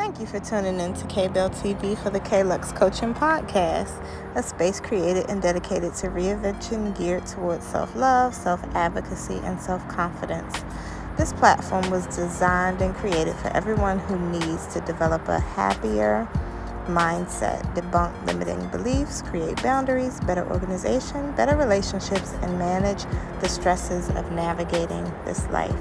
Thank you for tuning in to K-Bell TV for the K-Lux Coaching Podcast, a space created and dedicated to reinvention geared towards self-love, self-advocacy, and self-confidence. This platform was designed and created for everyone who needs to develop a happier mindset, debunk limiting beliefs, create boundaries, better organization, better relationships, and manage the stresses of navigating this life.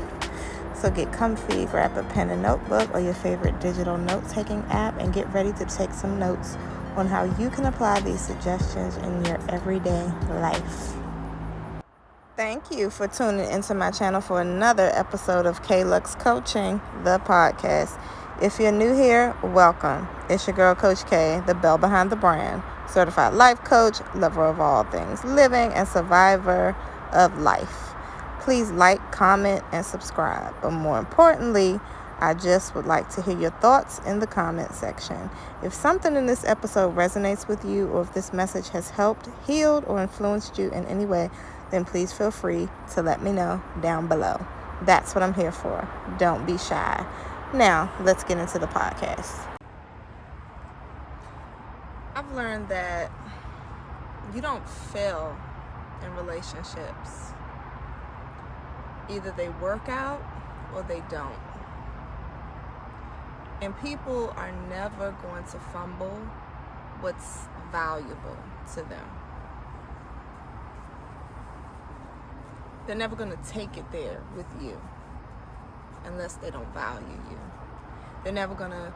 So get comfy, grab a pen and notebook or your favorite digital note-taking app and get ready to take some notes on how you can apply these suggestions in your everyday life. Thank you for tuning into my channel for another episode of K-Lux Coaching, the podcast. If you're new here, welcome. It's your girl, Coach K, the bell behind the brand, certified life coach, lover of all things living, and survivor of life. Please like, comment, and subscribe. But more importantly, I just would like to hear your thoughts in the comment section. If something in this episode resonates with you, or if this message has helped, healed, or influenced you in any way, then please feel free to let me know down below. That's what I'm here for. Don't be shy. Now, let's get into the podcast. I've learned that you don't fail in relationships. Either they work out or they don't. And people are never going to fumble what's valuable to them. They're never going to take it there with you unless they don't value you. They're never going to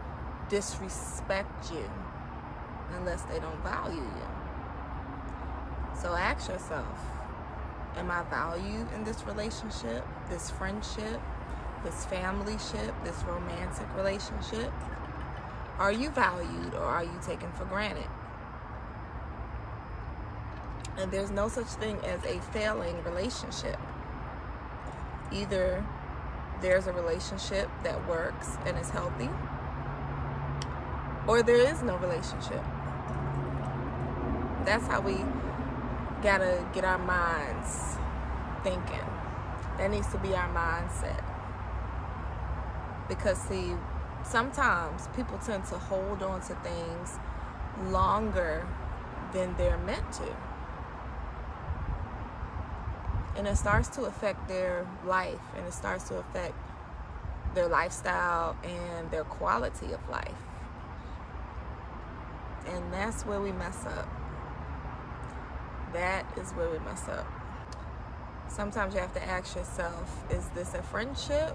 disrespect you unless they don't value you. So ask yourself, am I valued in this relationship, this friendship, this familyship, this romantic relationship? Are you valued or are you taken for granted? And there's no such thing as a failing relationship. Either there's a relationship that works and is healthy, or there is no relationship. That's how we gotta get our minds thinking. That needs to be our mindset. Because see, sometimes people tend to hold on to things longer than they're meant to. And it starts to affect their life, and it starts to affect their lifestyle and their quality of life. And that's where we mess up. That is where we mess up. Sometimes you have to ask yourself, is this a friendship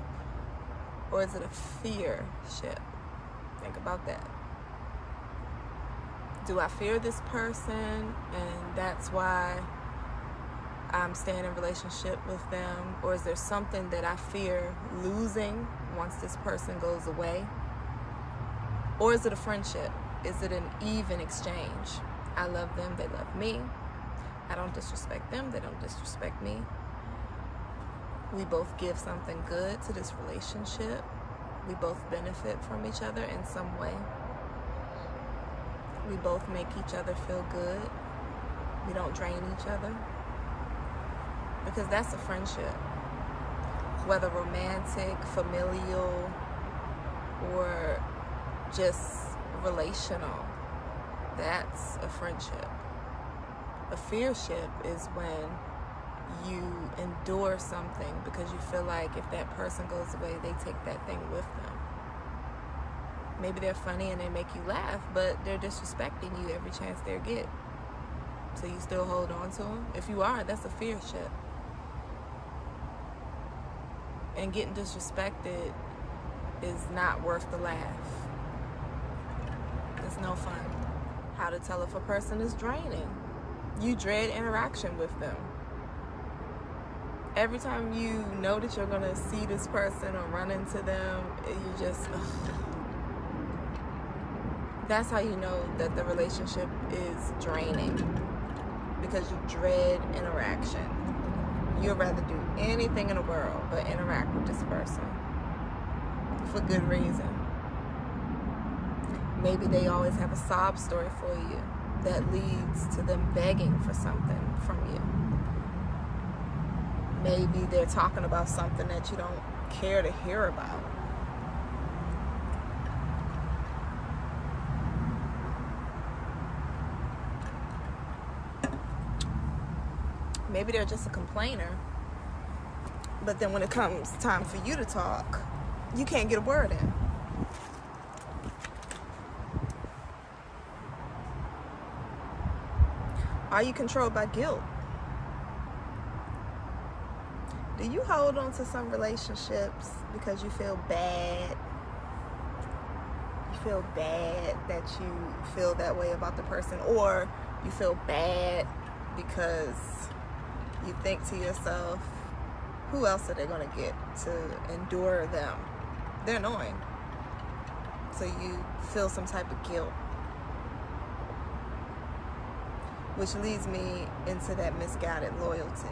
or is it a fear-ship? Think about that. Do I fear this person and that's why I'm staying in a relationship with them? Or is there something that I fear losing once this person goes away? Or is it a friendship? Is it an even exchange? I love them, they love me. I don't disrespect them, they don't disrespect me. We both give something good to this relationship. We both benefit from each other in some way. We both make each other feel good. We don't drain each other. Because that's a friendship. Whether romantic, familial, or just relational, that's a friendship. A fear-ship is when you endure something because you feel like if that person goes away, they take that thing with them. Maybe they're funny and they make you laugh, but they're disrespecting you every chance they get. So you still hold on to them? If you are, that's a fear-ship. And getting disrespected is not worth the laugh. It's no fun. How to tell if a person is draining. You dread interaction with them. Every time you know that you're going to see this person or run into them, you just... That's how you know that the relationship is draining. Because you dread interaction. You'd rather do anything in the world but interact with this person. For good reason. Maybe they always have a sob story for you that leads to them begging for something from you. Maybe they're talking about something that you don't care to hear about. Maybe they're just a complainer. But then when it comes time for you to talk, you can't get a word in. Are you controlled by guilt? Do you hold on to some relationships because you feel bad? You feel bad that you feel that way about the person, or you feel bad because you think to yourself, who else are they going to get to endure them? They're annoying. So you feel some type of guilt. Which leads me into that misguided loyalty.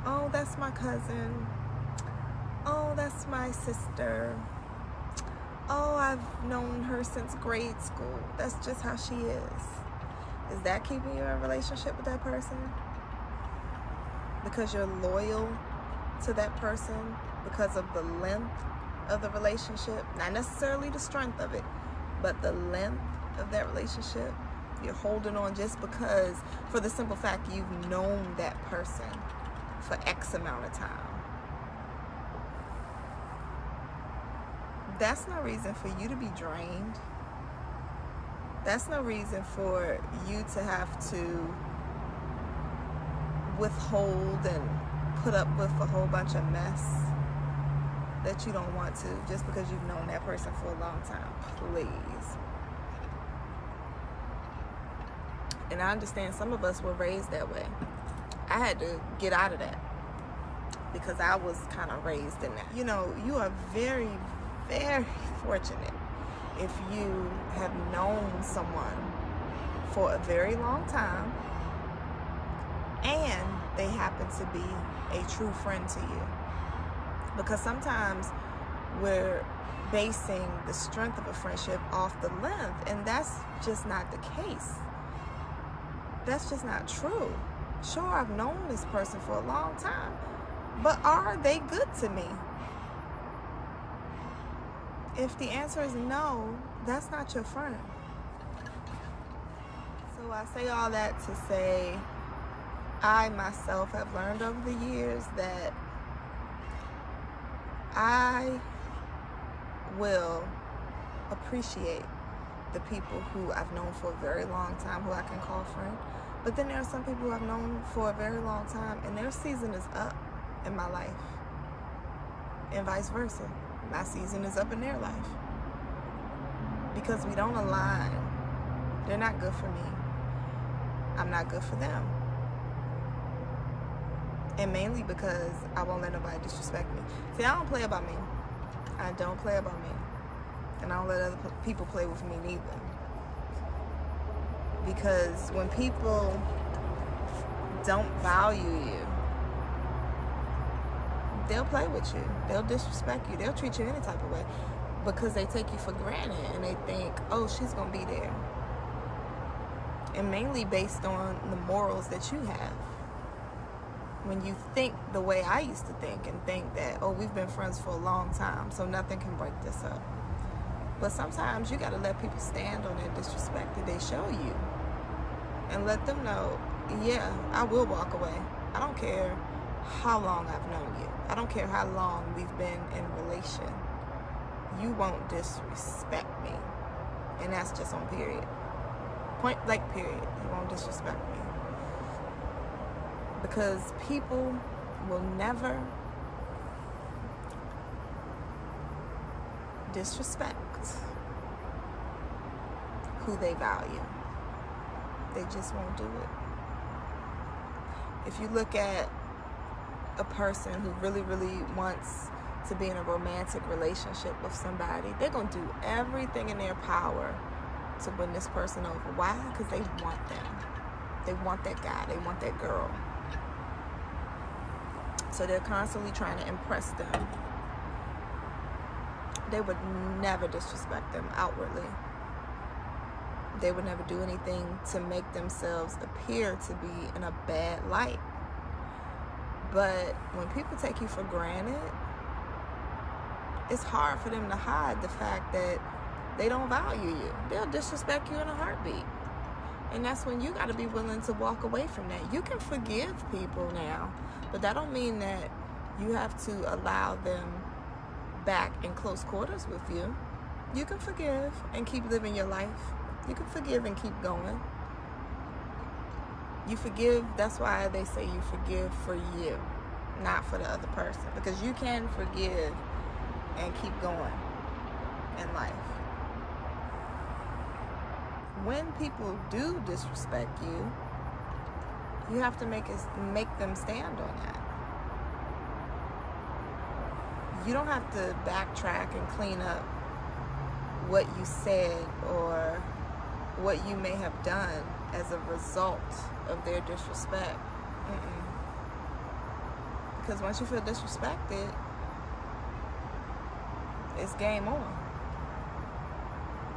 Oh, that's my cousin. Oh, that's my sister. Oh, I've known her since grade school. That's just how she is. Is that keeping you in a relationship with that person? Because you're loyal to that person because of the length of the relationship, not necessarily the strength of it, but the length of that relationship. You're holding on just because, for the simple fact you've known that person for X amount of time. That's no reason for you to be drained. That's no reason for you to have to withhold and put up with a whole bunch of mess that you don't want to, just because you've known that person for a long time. Please. And I understand some of us were raised that way. I had to get out of that because I was kind of raised in that. You know, you are very, very fortunate if you have known someone for a very long time and they happen to be a true friend to you. Because sometimes we're basing the strength of a friendship off the length, and that's just not the case. That's just not true. Sure, I've known this person for a long time, but are they good to me? If the answer is no, that's not your friend. So I say all that to say, I myself have learned over the years that I will appreciate the people who I've known for a very long time, who I can call friend. But then there are some people who I've known for a very long time, and their season is up in my life. And vice versa. My season is up in their life. Because we don't align. They're not good for me. I'm not good for them. And mainly because I won't let nobody disrespect me. See, I don't play about me. I don't play about me. And I don't let other people play with me neither. Because when people don't value you, they'll play with you. They'll disrespect you. They'll treat you any type of way because they take you for granted and they think, oh, she's going to be there. And mainly based on the morals that you have. When you think the way I used to think and think that, oh, we've been friends for a long time, so nothing can break this up. But sometimes you got to let people stand on their disrespect that they show you and let them know, yeah, I will walk away. I don't care how long I've known you. I don't care how long we've been in relation. You won't disrespect me. And that's just on period. Point blank period. You won't disrespect me. Because people will never disrespect who they value. They just won't do it. If you look at a person who really, really wants to be in a romantic relationship with somebody, they're going to do everything in their power to win this person over. Why? Because they want them. They want that guy. They want that girl. So they're constantly trying to impress them. They would never disrespect them outwardly. They would never do anything to make themselves appear to be in a bad light. But when people take you for granted, it's hard for them to hide the fact that they don't value you. They'll disrespect you in a heartbeat. And that's when you got to be willing to walk away from that. You can forgive people now, but that don't mean that you have to allow them back in close quarters with you. You can forgive and keep living your life. You can forgive and keep going. You forgive, that's why they say you forgive for you, not for the other person. Because you can forgive and keep going in life. When people do disrespect you, you have to make them stand on that. You don't have to backtrack and clean up what you said or what you may have done as a result of their disrespect. Because once you feel disrespected, it's game on.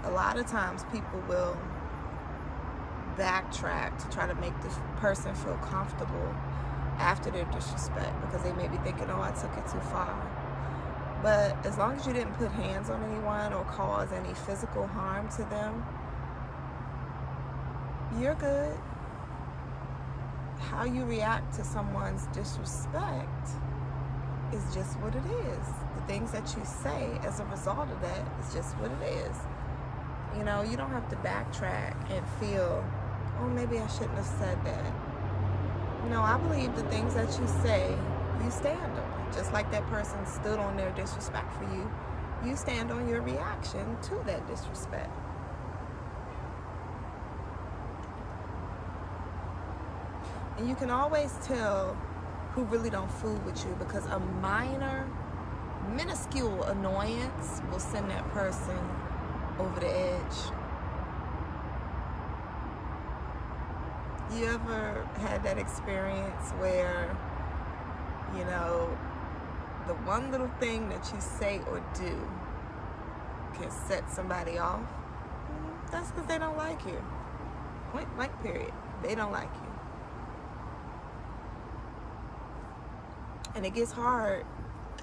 A lot of times people will backtrack to try to make the person feel comfortable after their disrespect because they may be thinking, oh, I took it too far. But as long as you didn't put hands on anyone or cause any physical harm to them, you're good. How you react to someone's disrespect is just what it is. The things that you say as a result of that is just what it is. You know, you don't have to backtrack and feel, oh, maybe I shouldn't have said that. No, I believe the things that you say, you stand on. Just like that person stood on their disrespect for you, you stand on your reaction to that disrespect. And you can always tell who really don't fool with you because a minuscule annoyance will send that person over the edge. You ever had that experience where, you know, the one little thing that you say or do can set somebody off? That's because they don't like you. Point blank period. They don't like you. And it gets hard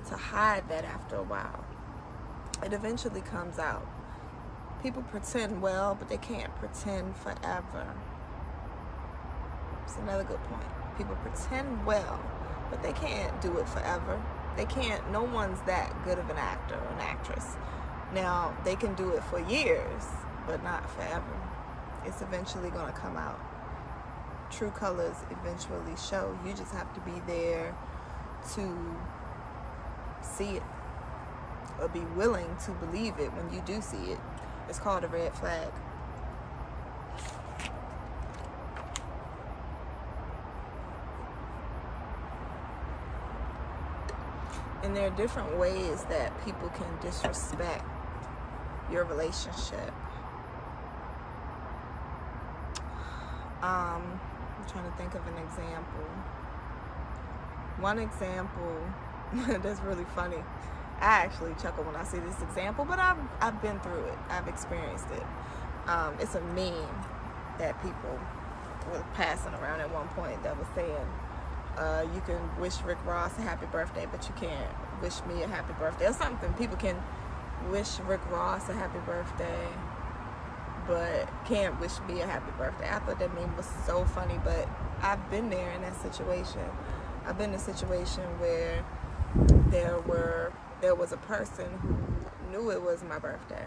to hide that after a while. It eventually comes out. People pretend well, but they can't pretend forever. It's another good point. People pretend well, but they can't do it forever. They can't, no one's that good of an actor or an actress. Now, they can do it for years, but not forever. It's eventually going to come out. True colors eventually show. You just have to be there to see it or be willing to believe it when you do see it. It's called a red flag. And there are different ways that people can disrespect your relationship. I'm trying to think of an example. One example that's really funny. I actually chuckle when I see this example, but I've been through it. I've experienced it. It's a meme that people were passing around at one point that was saying, you can wish Rick Ross a happy birthday, but you can't wish me a happy birthday or something. People can wish Rick Ross a happy birthday, but can't wish me a happy birthday. I thought that meme was so funny, but I've been there in that situation. I've been in a situation where there was a person who knew it was my birthday.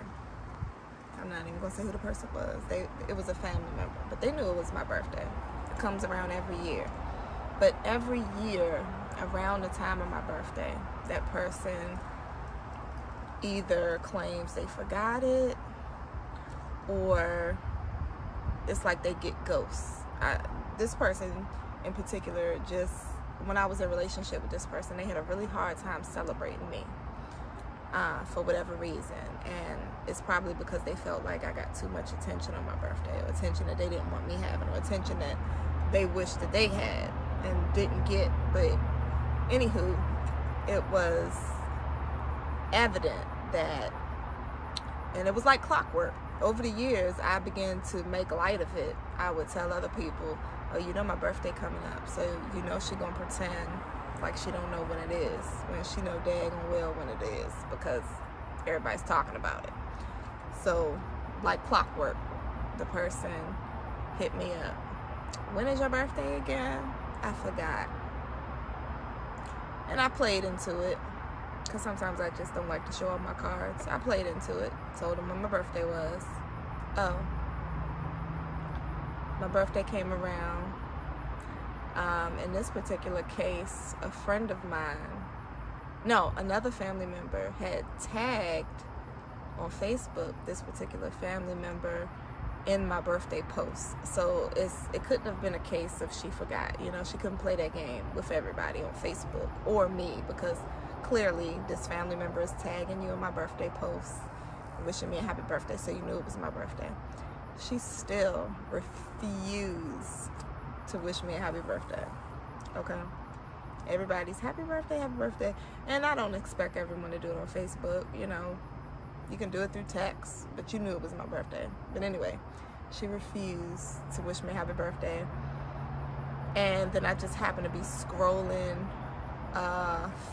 I'm not even gonna say who the person was. It was a family member, but they knew it was my birthday. It comes around every year. But every year, around the time of my birthday, that person either claims they forgot it or it's like they get ghosts. This person in particular, just when I was in a relationship with this person, they had a really hard time celebrating me for whatever reason. And it's probably because they felt like I got too much attention on my birthday, or attention that they didn't want me having, or attention that they wished that they had and didn't get. But anywho, it was evident that, and it was like clockwork. Over the years, I began to make light of it. I would tell other people, oh, you know my birthday coming up, so you know she gonna pretend like she don't know when it is, when she know daggone well when it is, because everybody's talking about it. So, like clockwork, the person hit me up. When is your birthday again? I forgot. And I played into it, because sometimes I just don't like to show off my cards. I played into it, told him when my birthday was. Oh, my birthday came around. In this particular case, a friend of mine, another family member had tagged on Facebook this particular family member in my birthday post. So it couldn't have been a case of she forgot. She couldn't play that game with everybody on Facebook or me, because clearly this family member is tagging you in my birthday post, wishing me a happy birthday, so you knew it was my birthday. She still refused to wish me a happy birthday. Okay? Everybody's happy birthday, and I don't expect everyone to do it on Facebook. You can do it through text, but you knew it was my birthday. But anyway, she refused to wish me a happy birthday. And then I just happened to be scrolling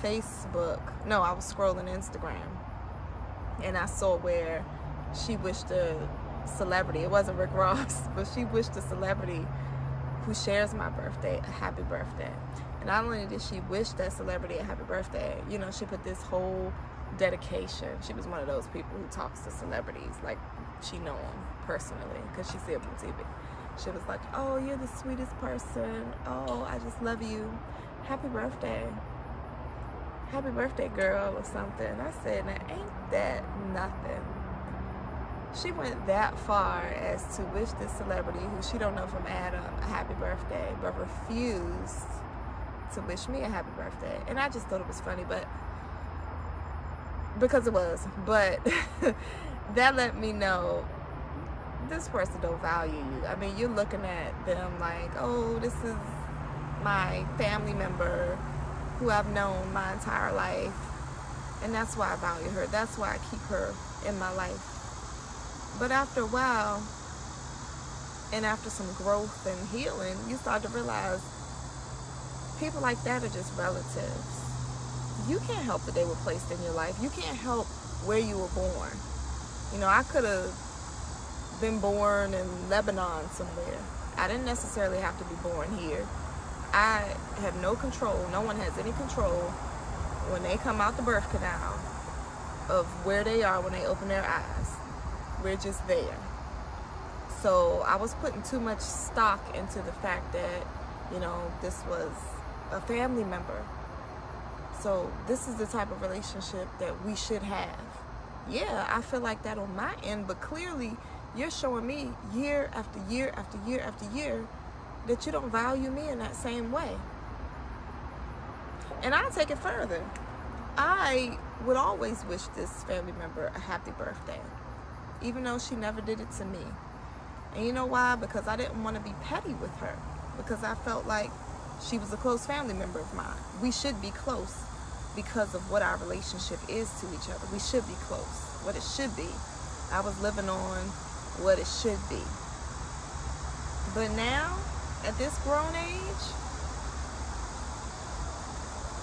Facebook. No, I was scrolling Instagram. And I saw where she wished a celebrity. It wasn't Rick Ross, but she wished a celebrity who shares my birthday a happy birthday. And not only did she wish that celebrity a happy birthday, she put this whole dedication. She was one of those people who talks to celebrities like she know them personally, because she see them on TV. She was like, "Oh, you're the sweetest person. Oh, I just love you. Happy birthday. Happy birthday, girl," or something. I said, "Now ain't that nothing?" She went that far as to wish this celebrity who she don't know from Adam a happy birthday, but refused to wish me a happy birthday. And I just thought it was funny, because it was. But that let me know this person don't value you. I mean, you're looking at them like, oh, this is my family member who I've known my entire life, and that's why I value her. That's why I keep her in my life. But after a while, and after some growth and healing, you start to realize people like that are just relatives. You can't help that they were placed in your life. You can't help where you were born. I could have been born in Lebanon somewhere. I didn't necessarily have to be born here. I have no control. No one has any control when they come out the birth canal of where they are when they open their eyes. We're just there. So I was putting too much stock into the fact that, this was a family member. So this is the type of relationship that we should have. Yeah, I feel like that on my end, but clearly you're showing me year after year after year after year that you don't value me in that same way. And I'll take it further. I would always wish this family member a happy birthday, even though she never did it to me. And you know why? Because I didn't want to be petty with her, because I felt like she was a close family member of mine. We should be close because of what our relationship is to each other. We should be close, what it should be. I was living on what it should be. But now, at this grown age,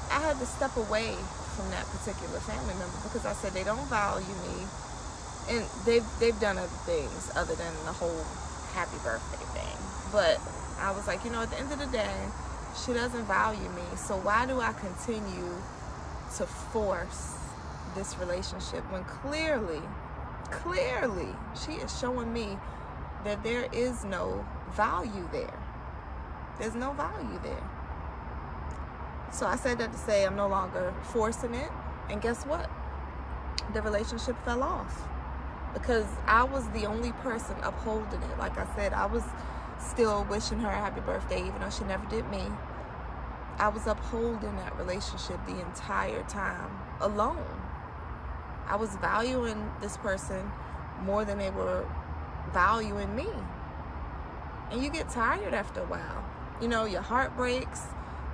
I had to step away from that particular family member, because I said they don't value me. And they've done other things other than the whole happy birthday thing. But I was like, at the end of the day, she doesn't value me. So why do I continue to force this relationship when clearly she is showing me that there is no value there. There's no value there. So I said that to say I'm no longer forcing it. And guess what? The relationship fell off, because I was the only person upholding it. Like I said, I was still wishing her a happy birthday, even though she never did me. I was upholding that relationship the entire time alone. I was valuing this person more than they were valuing me. And you get tired after a while. Your heart breaks.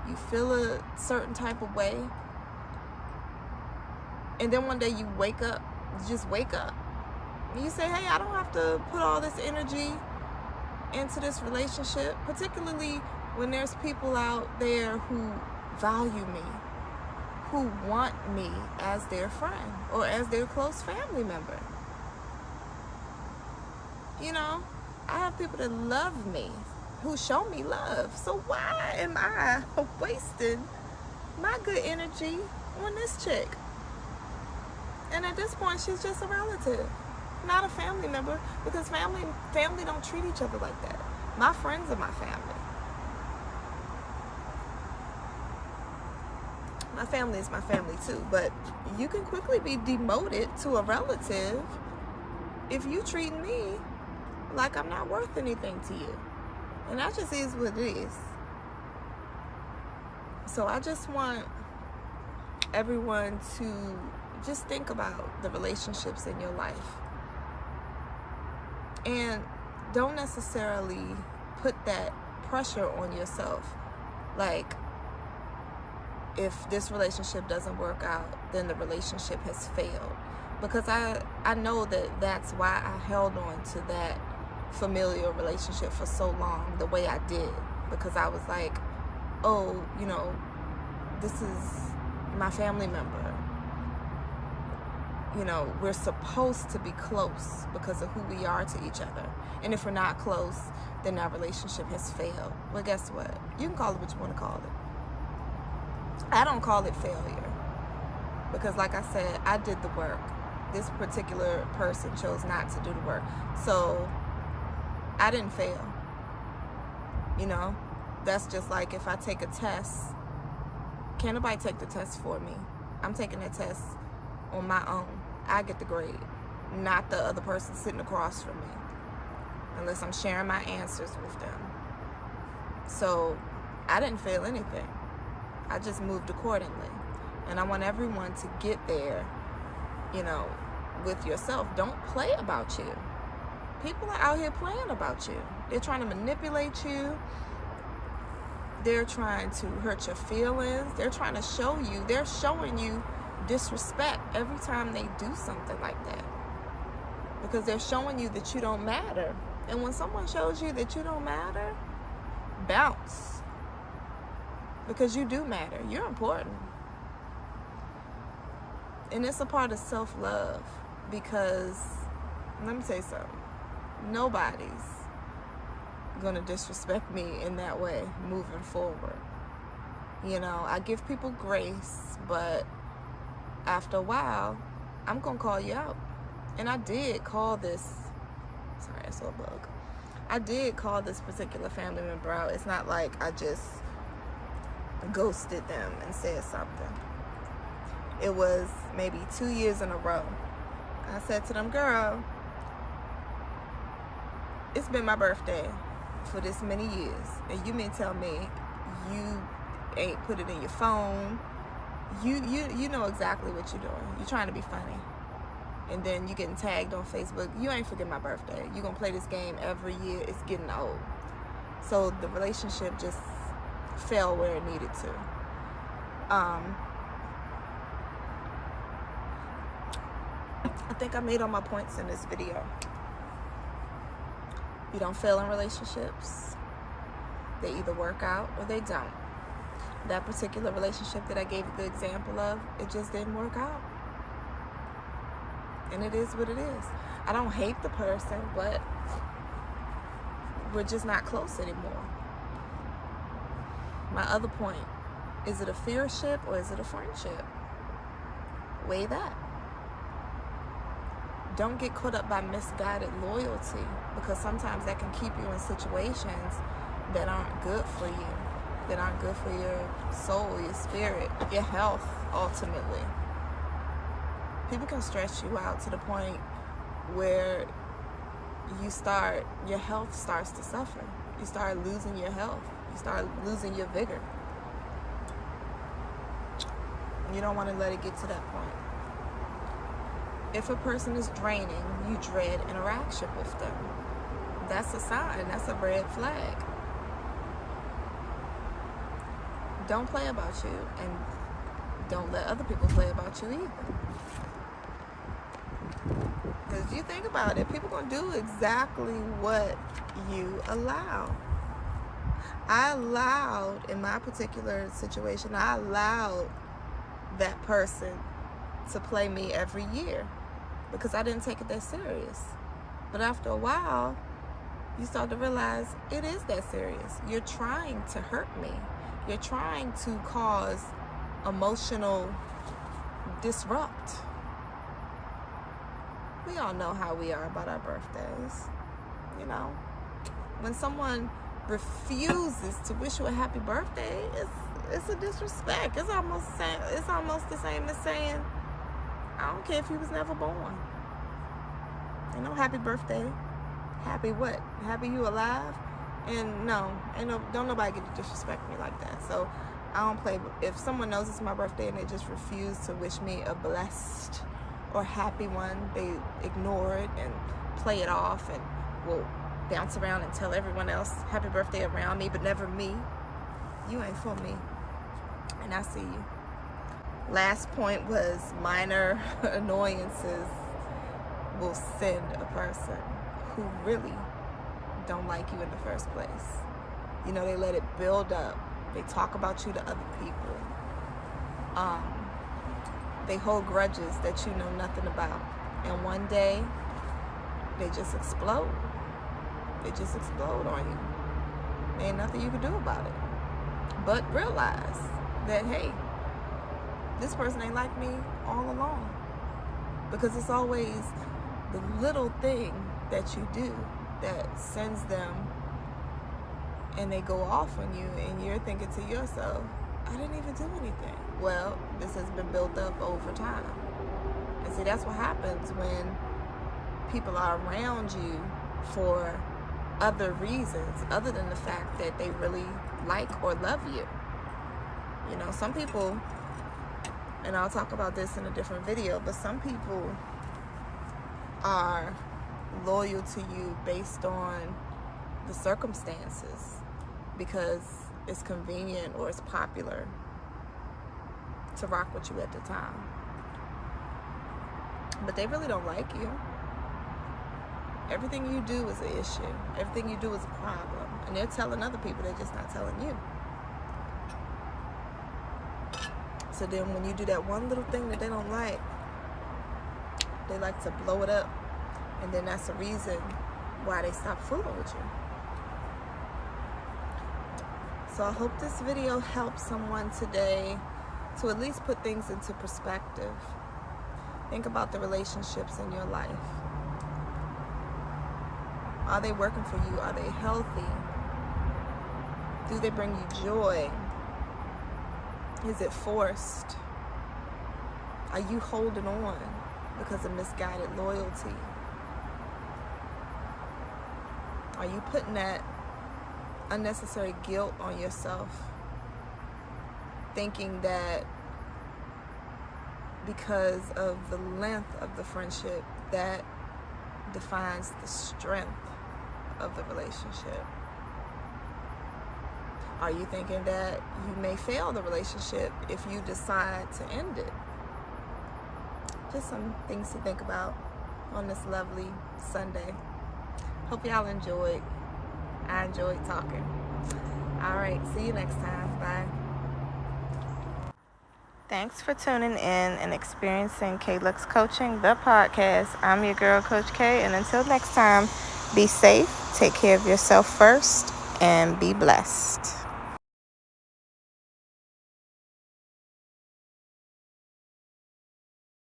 You feel a certain type of way. And then one day you wake up. You just wake up. And you say, hey, I don't have to put all this energy into this relationship, particularly when there's people out there who value me, who want me as their friend or as their close family member. I have people that love me, who show me love. So why am I wasting my good energy on this chick? And at this point, she's just a relative, not a family member, because family don't treat each other like that. My friends are my family. My family is my family too, but you can quickly be demoted to a relative if you treat me like I'm not worth anything to you. And that just is what it is. So I just want everyone to just think about the relationships in your life. And don't necessarily put that pressure on yourself. Like, if this relationship doesn't work out, then the relationship has failed. Because I know that that's why I held on to that familial relationship for so long the way I did. Because I was like, oh, you know, this is my family member. You know, we're supposed to be close because of who we are to each other. And if we're not close, then our relationship has failed. Well, guess what? You can call it what you want to call it. I don't call it failure. Because like I said, I did the work. This particular person chose not to do the work. So I didn't fail. You know, that's just like if I take a test. Can't nobody take the test for me. I'm taking the test on my own. I get the grade, not the other person sitting across from me, unless I'm sharing my answers with them. So I didn't fail anything. I just moved accordingly. And I want everyone to get there, you know, with yourself. Don't play about you. People are out here playing about you. They're trying to manipulate you. They're trying to hurt your feelings. They're trying to show you, they're showing you disrespect every time they do something like that, because they're showing you that you don't matter. And when someone shows you that you don't matter, bounce, because you do matter. You're important. And it's a part of self-love, because let me tell you something, nobody's gonna disrespect me in that way moving forward. You know, I give people grace, but after a while, I'm going to call you out. And I did call this, sorry, I saw a bug. I did call this particular family member out. It's not like I just ghosted them and said something. It was maybe 2 years in a row. I said to them, girl, it's been my birthday for this many years. And you mean tell me you ain't put it in your phone? You know exactly what you're doing. You're trying to be funny. And then you getting tagged on Facebook. You ain't forget my birthday. You're going to play this game every year. It's getting old. So the relationship just fell where it needed to. I think I made all my points in this video. You don't fail in relationships. They either work out or they don't. That particular relationship that I gave you the example of, it just didn't work out. And it is what it is. I don't hate the person, but we're just not close anymore. My other point, is it a fearship or is it a friendship? Weigh that. Don't get caught up by misguided loyalty, because sometimes that can keep you in situations that aren't good for you, that aren't good for your soul, your spirit, your health, ultimately. People can stress you out to the point where your health starts to suffer. You start losing your health. You start losing your vigor. You don't want to let it get to that point. If a person is draining, you dread interaction with them. That's a sign. That's a red flag. Don't play about you, and don't let other people play about you either. Because you think about it, people going to do exactly what you allow. I allowed, in my particular situation, I allowed that person to play me every year because I didn't take it that serious. But after a while, you start to realize it is that serious. You're trying to hurt me. You're trying to cause emotional disrupt. We all know how we are about our birthdays. You know, when someone refuses to wish you a happy birthday, it's a disrespect. It's almost the same as saying, I don't care if you was never born. You know, happy birthday. Happy what? Happy you alive? And no, don't nobody get to disrespect me like that. So I don't play. If someone knows it's my birthday and they just refuse to wish me a blessed or happy one, they ignore it and play it off and will bounce around and tell everyone else happy birthday around me, but never me. You ain't for me. And I see you. Last point was minor annoyances will send a person who really don't like you in the first place. You know, they let it build up. They talk about you to other people. They hold grudges that you know nothing about. And one day, they just explode. They just explode on you. There ain't nothing you can do about it. But realize that, hey, this person ain't like me all along. Because it's always the little thing that you do that sends them, and they go off on you, and you're thinking to yourself, I didn't even do anything. Well, this has been built up over time. And see, that's what happens when people are around you for other reasons other than the fact that they really like or love you. You know, some people, and I'll talk about this in a different video, but some people are loyal to you based on the circumstances because it's convenient or it's popular to rock with you at the time. But they really don't like you. Everything you do is an issue. Everything you do is a problem. And they're telling other people, they're just not telling you. So then when you do that one little thing that they don't like, they like to blow it up. And then that's the reason why they stop fooling with you. So I hope this video helps someone today to at least put things into perspective. Think about the relationships in your life. Are they working for you? Are they healthy? Do they bring you joy? Is it forced? Are you holding on because of misguided loyalty? Are you putting that unnecessary guilt on yourself, thinking that because of the length of the friendship, that defines the strength of the relationship? Are you thinking that you may fail the relationship if you decide to end it? Just some things to think about on this lovely Sunday. Hope y'all enjoyed. I enjoyed talking. All right, see you next time. Bye. Thanks for tuning in and experiencing K-Lux Coaching, the podcast. I'm your girl, Coach K, and until next time, be safe, take care of yourself first, and be blessed.